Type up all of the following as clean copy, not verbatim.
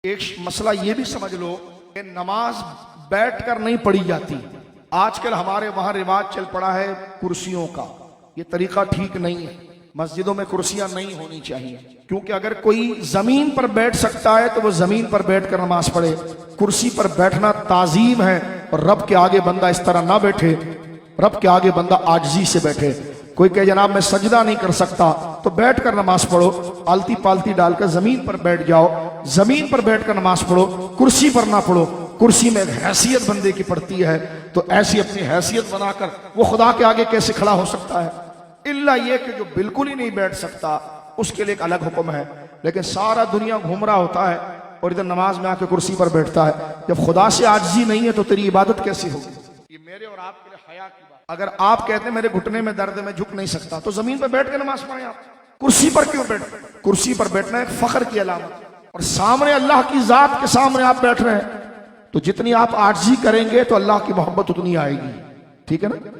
ایک مسئلہ یہ بھی سمجھ لو کہ نماز بیٹھ کر نہیں پڑھی جاتی. آج کل ہمارے وہاں رواج چل پڑا ہے کرسیوں کا. یہ طریقہ ٹھیک نہیں ہے. مسجدوں میں کرسیاں نہیں ہونی چاہیے، کیونکہ اگر کوئی زمین پر بیٹھ سکتا ہے تو وہ زمین پر بیٹھ کر نماز پڑھے. کرسی پر بیٹھنا تعظیم ہے، اور رب کے آگے بندہ اس طرح نہ بیٹھے. رب کے آگے بندہ عاجزی سے بیٹھے. کوئی کہے جناب میں سجدہ نہیں کر سکتا، تو بیٹھ کر نماز پڑھو. آلتی پالتی ڈال کر زمین پر بیٹھ جاؤ، زمین پر بیٹھ کر نماز پڑھو، کرسی پر نہ پڑھو. کرسی میں حیثیت بندے کی پڑتی ہے، تو ایسی اپنی حیثیت بنا کر وہ خدا کے آگے کیسے کھڑا ہو سکتا ہے؟ الا یہ کہ جو بالکل ہی نہیں بیٹھ سکتا اس کے لیے ایک الگ حکم ہے. لیکن سارا دنیا گھوم رہا ہوتا ہے اور ادھر نماز میں آ کے کرسی پر بیٹھتا ہے. جب خدا سے عاجزی نہیں ہے تو تیری عبادت کیسی ہوگی؟ یہ میرے اور آپ کے لیے حیا کی بات. اگر آپ کہتے ہیں میرے گھٹنے میں درد ہے، میں جھک نہیں سکتا، تو زمین پر بیٹھ کے نماز پڑھیں. آپ کرسی پر کیوں بیٹھ؟ کرسی پر بیٹھنا ایک فخر کی علامت ہے، اور سامنے اللہ کی ذات کے سامنے آپ بیٹھ رہے ہیں، تو جتنی آپ عاجزی کریں گے تو اللہ کی محبت اتنی آئے گی. ٹھیک ہے نا؟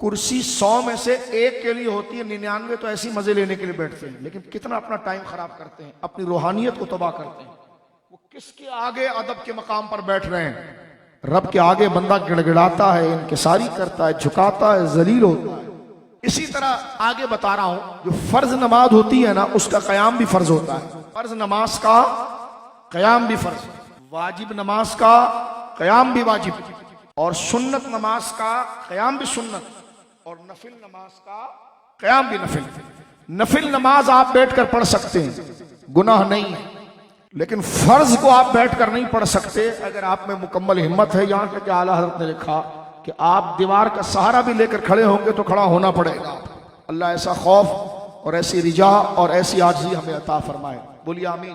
کرسی 100 میں سے 1 کے لیے ہوتی ہے، 99 تو ایسی مزے لینے کے لیے بیٹھتے ہیں. لیکن کتنا اپنا ٹائم خراب کرتے ہیں، اپنی روحانیت کو تباہ کرتے ہیں. وہ کس کے آگے ادب کے مقام پر بیٹھ رہے ہیں؟ رب کے آگے بندہ گڑ گڑاتا ہے، انکساری کرتا ہے، جھکاتا ہے، ذلیل ہوتا ہے. اسی طرح آگے بتا رہا ہوں، جو فرض نماز ہوتی ہے نا، اس کا قیام بھی فرض ہوتا ہے. فرض نماز کا قیام بھی فرض، واجب نماز کا قیام بھی واجب، اور سنت نماز کا قیام بھی سنت، اور نفل نماز کا قیام بھی نفل. نفل نماز آپ بیٹھ کر پڑھ سکتے ہیں، گناہ نہیں ہے. لیکن فرض کو آپ بیٹھ کر نہیں پڑھ سکتے. اگر آپ میں مکمل ہمت ہے، یہاں تک کہ اعلیٰ حضرت نے لکھا کہ آپ دیوار کا سہارا بھی لے کر کھڑے ہوں گے تو کھڑا ہونا پڑے گا. اللہ ایسا خوف اور ایسی رجا اور ایسی عاجزی ہمیں عطا فرمائے. بولیے آمین.